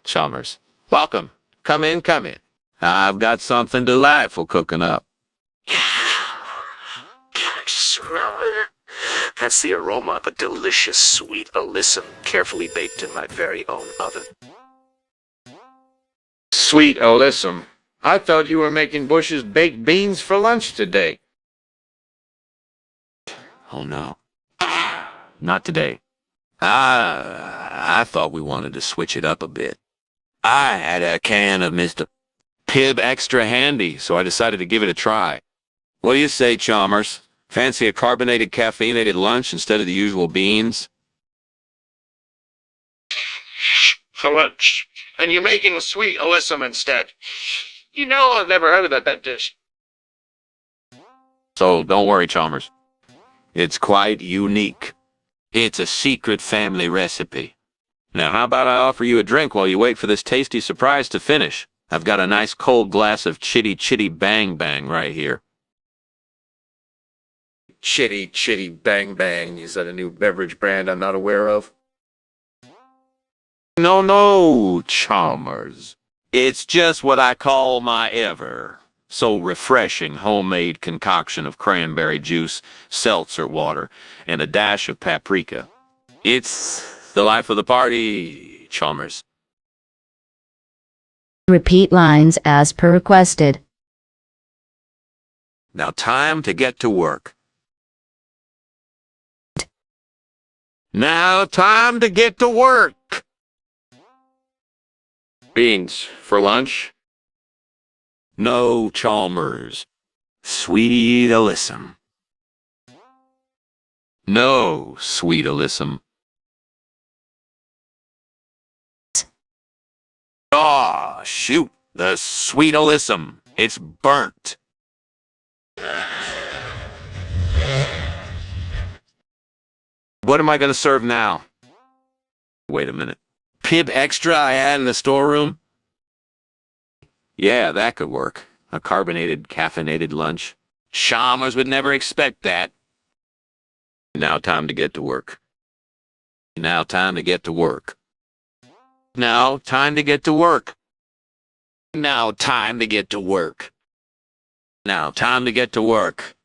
Chalmers. Welcome. Come in, come in. I've got something delightful cooking up. Can I smell it? That's the aroma of a delicious sweet alyssum carefully baked in my very own oven. Sweet alyssum. I thought you were making Bush's baked beans for lunch today. Oh no. Not today. I thought we wanted to switch it up a bit. I had a can of Mr. Pibb extra handy, so I decided to give it a try. What do you say, Chalmers? Fancy a carbonated, caffeinated lunch instead of the usual beans? For lunch. And you're making sweet alyssum instead. You know, I've never heard of that dish. So don't worry, Chalmers. It's quite unique. It's a secret family recipe. Now, how about I offer you a drink while you wait for this tasty surprise to finish? I've got a nice cold glass of Chitty Chitty Bang Bang right here. Chitty Chitty Bang Bang. Is that a new beverage brand I'm not aware of? No, Chalmers. It's just what I call my ever so refreshing homemade concoction of cranberry juice, seltzer water, and a dash of paprika. It's the life of the party, Chalmers. Repeat lines as per requested. Now time to get to work. Now time to get to work. Beans for lunch? No, Chalmers. Sweet alyssum. No, sweet alyssum. Aw, shoot, the sweet alyssum. It's burnt. What am I going to serve now? Wait a minute. Pibb extra I had in the storeroom? Yeah, that could work. A carbonated, caffeinated lunch. Chalmers would never expect that. Now time to get to work. Now time to get to work. Now time to get to work. Now time to get to work. Now time to get to work.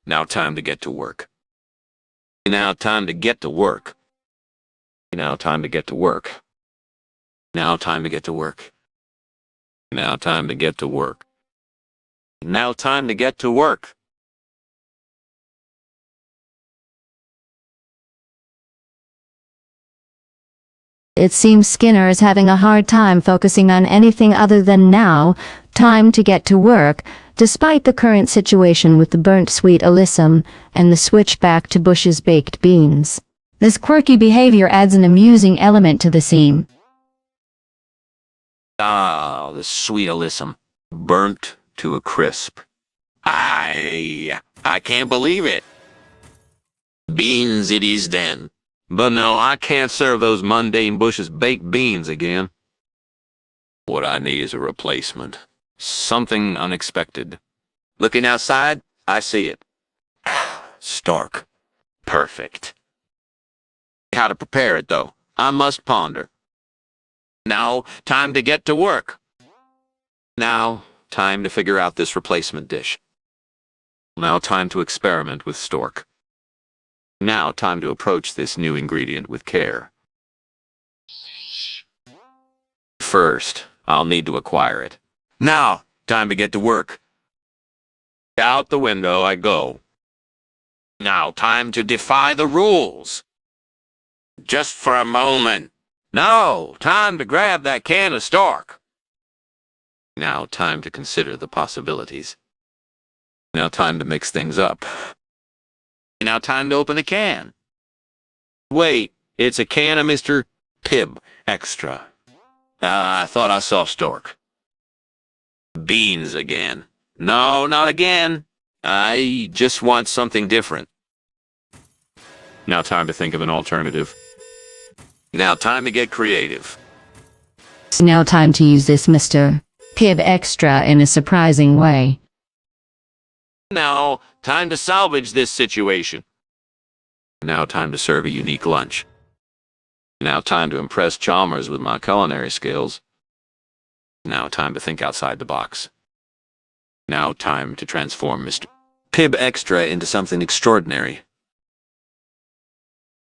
Now time to get to work. Now time to get to work. Now time to get to work. Now time to get to work. Now time to get to work. Now time to get to work. It seems Skinner is having a hard time focusing on anything other than now, time to get to work, despite the current situation with the burnt sweet alyssum and the switch back to Bush's baked beans. This quirky behavior adds an amusing element to the scene. Ah, the sweet alyssum. Burnt to a crisp. I can't believe it. Beans it is then. But no, I can't serve those mundane Bush's baked beans again. What I need is a replacement. Something unexpected. Looking outside, I see it. STORK. Perfect. How to prepare it, though, I must ponder. Now, time to get to work. Now, time to figure out this replacement dish. Now, time to experiment with STORK. Now, time to approach this new ingredient with care. First, I'll need to acquire it. Now, time to get to work. Out the window I go. Now, time to defy the rules. Just for a moment. No, time to grab that can of STORK. Now, time to consider the possibilities. Now, time to mix things up. Now, time to open the can. Wait, it's a can of Mr. Pibb extra. I thought I saw STORK. Beans again. No, not again. I just want something different. Now, time to think of an alternative. Now, time to get creative. It's now time to use this Mr. Pibb extra in a surprising way. Now, time to salvage this situation. Now, time to serve a unique lunch. Now time to impress Chalmers with my culinary skills. Now time to think outside the box. Now time to transform Mr. Pibb Extra into something extraordinary.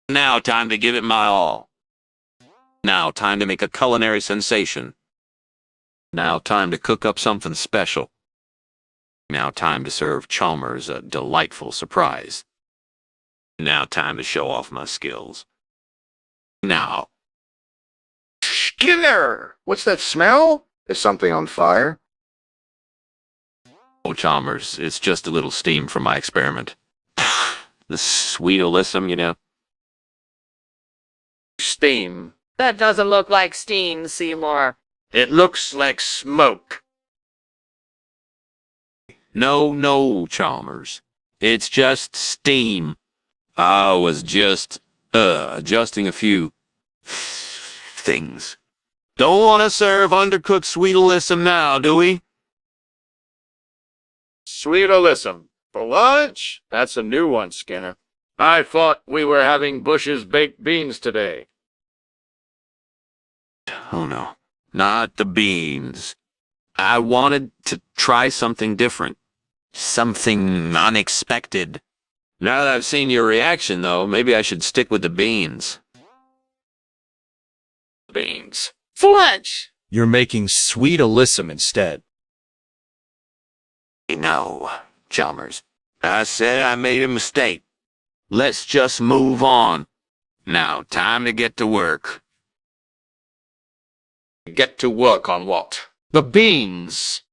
Now time to give it my all. Now time to make a culinary sensation. Now time to cook up something special. Now time to serve Chalmers a delightful surprise. Now time to show off my skills. Now. Skinner! What's that smell? Is something on fire? Oh, Chalmers, it's just a little steam from my experiment. The sweet alyssum, you know. Steam. That doesn't look like steam, Seymour. It looks like smoke. No, Chalmers. It's just steam. I was just, adjusting a few things. Don't want to serve undercooked sweet alyssum now, do we? Sweet alyssum. For lunch? That's a new one, Skinner. I thought we were having Bush's baked beans today. Oh no, not the beans. I wanted to try something different. Something unexpected. Now that I've seen your reaction, though, maybe I should stick with the beans. Beans. For lunch. You're making sweet alyssum instead. No, Chalmers. I said I made a mistake. Let's just move on. Now, time to get to work. Get to work on what? The beans.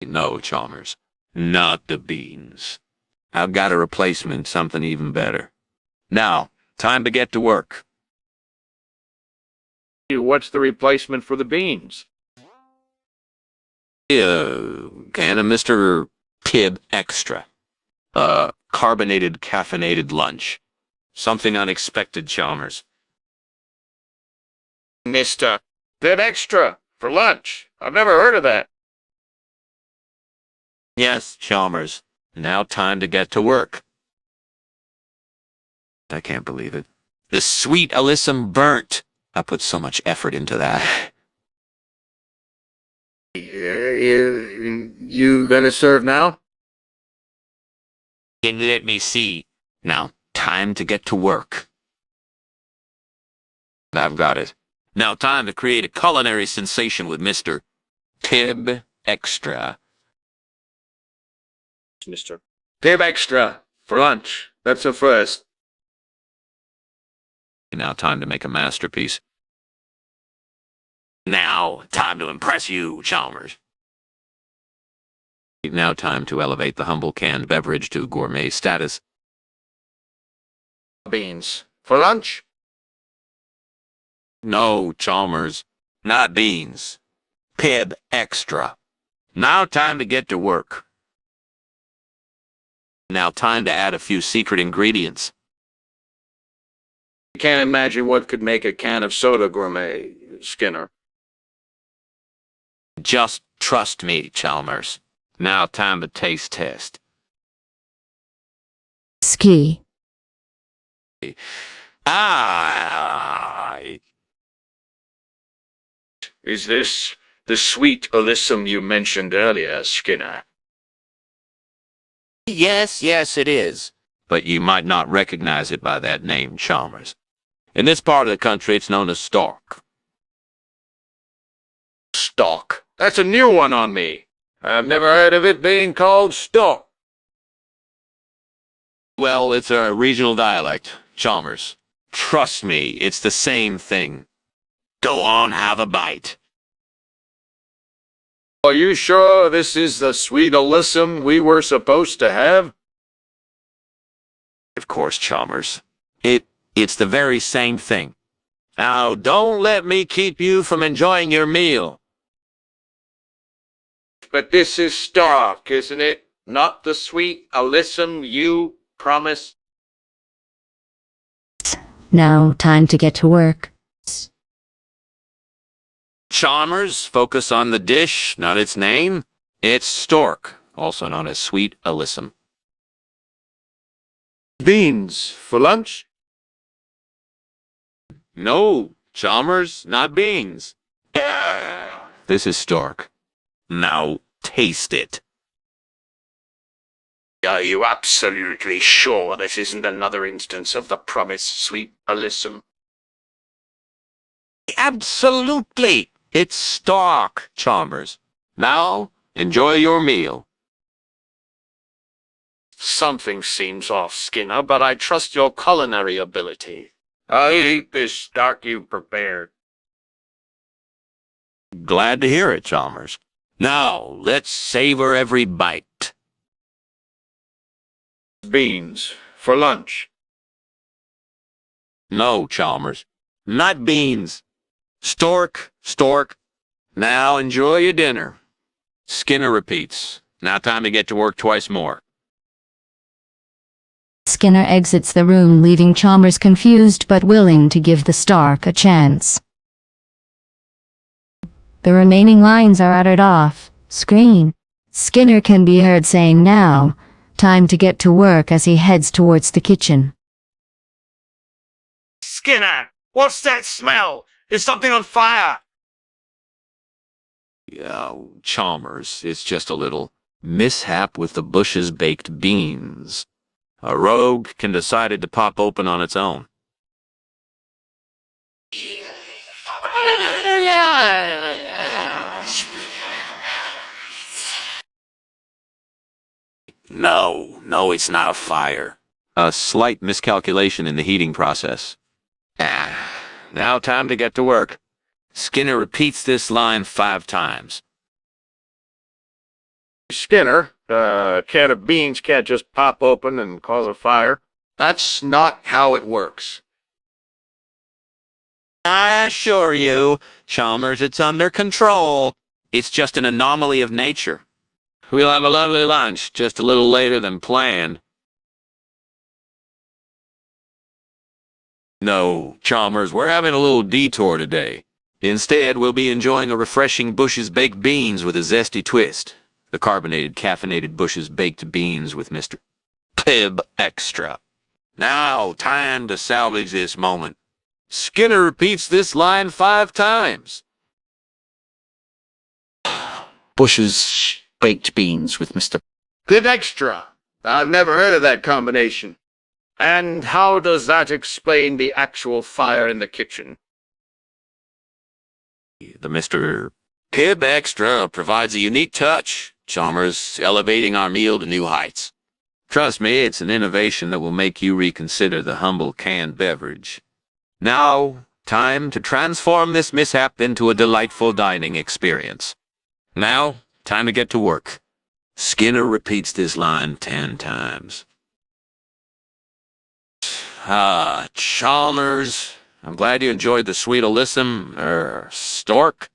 No, Chalmers. Not the beans. I've got a replacement, something even better. Now, time to get to work. What's the replacement for the beans? Can of Mr. Pibb Extra. Carbonated, caffeinated lunch. Something unexpected, Chalmers. Mr. That extra for lunch. I've never heard of that. Yes, Chalmers. Now time to get to work. I can't believe it. The sweet alyssum burnt. I put so much effort into that. You gonna serve now? And let me see. Now, time to get to work. I've got it. Now time to create a culinary sensation with Mr. Pibb Extra. Mr. Pibb Extra for lunch. That's a first. Now time to make a masterpiece. Now time to impress you, Chalmers. Now time to elevate the humble canned beverage to gourmet status. Beans. For lunch? No, Chalmers. Not beans. Pibb Extra. Now time to get to work. Now time to add a few secret ingredients. You can't imagine what could make a can of soda gourmet, Skinner. Just trust me, Chalmers. Now time to taste test. Ski. Ah. Is this the sweet alyssum you mentioned earlier, Skinner? Yes, it is. But you might not recognize it by that name, Chalmers. In this part of the country, it's known as STORK. STORK. That's a new one on me. I've never heard of it being called STORK. Well, it's a regional dialect, Chalmers. Trust me, it's the same thing. Go on, have a bite. Are you sure this is the sweet alyssum we were supposed to have? Of course, Chalmers. It's the very same thing. Now, don't let me keep you from enjoying your meal. But this is STORK, isn't it? Not the sweet alyssum you promised? Now, time to get to work. Chalmers, focus on the dish, not its name. It's STORK, also known as sweet alyssum. Beans for lunch? No, Chalmers, not beans. This is Stork. Now, taste it. Are you absolutely sure this isn't another instance of the promised sweet alyssum? Absolutely. It's Stork, Chalmers. Now, enjoy your meal. Something seems off, Skinner, but I trust your culinary ability. I'll eat this stock you prepared. Glad to hear it, Chalmers. Now, let's savor every bite. Beans for lunch. No, Chalmers. Not beans. Stork, Stork. Now enjoy your dinner. Skinner repeats. Now time to get to work twice more. Skinner exits the room, leaving Chalmers confused but willing to give the Stark a chance. The remaining lines are uttered off screen. Skinner can be heard saying now, time to get to work, as he heads towards the kitchen. Skinner, what's that smell? Is something on fire? Yeah, Chalmers, it's just a little mishap with the Bush's baked beans. A rogue can decide to pop open on its own. No, it's not a fire. A slight miscalculation in the heating process. Now time to get to work. Skinner repeats this line 5 times. Skinner, a can of beans can't just pop open and cause a fire. That's not how it works. I assure you, Chalmers, it's under control. It's just an anomaly of nature. We'll have a lovely lunch, just a little later than planned. No, Chalmers, we're having a little detour today. Instead, we'll be enjoying a refreshing Bush's baked beans with a zesty twist. The carbonated, caffeinated Bush's baked beans with Mr. Pibb Extra. Now, time to salvage this moment. Skinner repeats this line 5 times. Bush's baked beans with Mr. Pibb Extra. I've never heard of that combination. And how does that explain the actual fire in the kitchen? The Mr. Pibb Extra provides a unique touch, Chalmers, elevating our meal to new heights. Trust me, it's an innovation that will make you reconsider the humble canned beverage. Now, time to transform this mishap into a delightful dining experience. Now, time to get to work. Skinner repeats this line 10 times. Chalmers, I'm glad you enjoyed the sweet alyssum, Stork.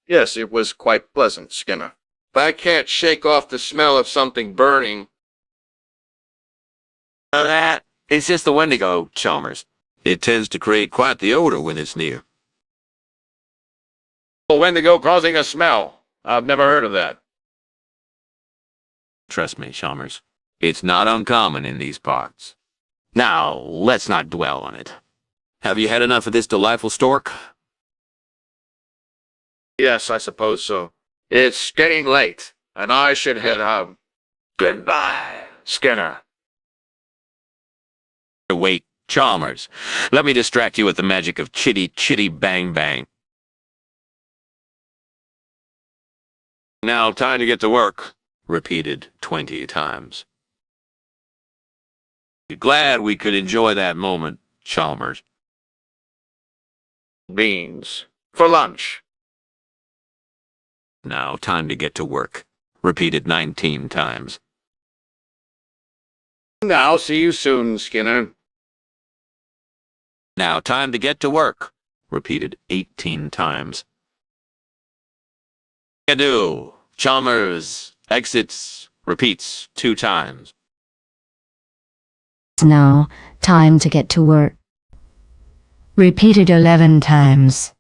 Yes, it was quite pleasant, Skinner. But I can't shake off the smell of something burning. That is just the Wendigo, Chalmers. It tends to create quite the odor when it's near. A Wendigo causing a smell. I've never heard of that. Trust me, Chalmers. It's not uncommon in these parts. Now, let's not dwell on it. Have you had enough of this delightful Stork? Yes, I suppose so. It's getting late, and I should head home. Goodbye, Skinner. Wait, Chalmers. Let me distract you with the magic of Chitty Chitty Bang Bang. Now, time to get to work. Repeated 20 times. Glad we could enjoy that moment, Chalmers. Beans for lunch. Now, time to get to work. Repeated 19 times. Now, see you soon, Skinner. Now, time to get to work. Repeated 18 times. Adieu. Chalmers exits, repeats 2 times. Now, time to get to work. Repeated 11 times.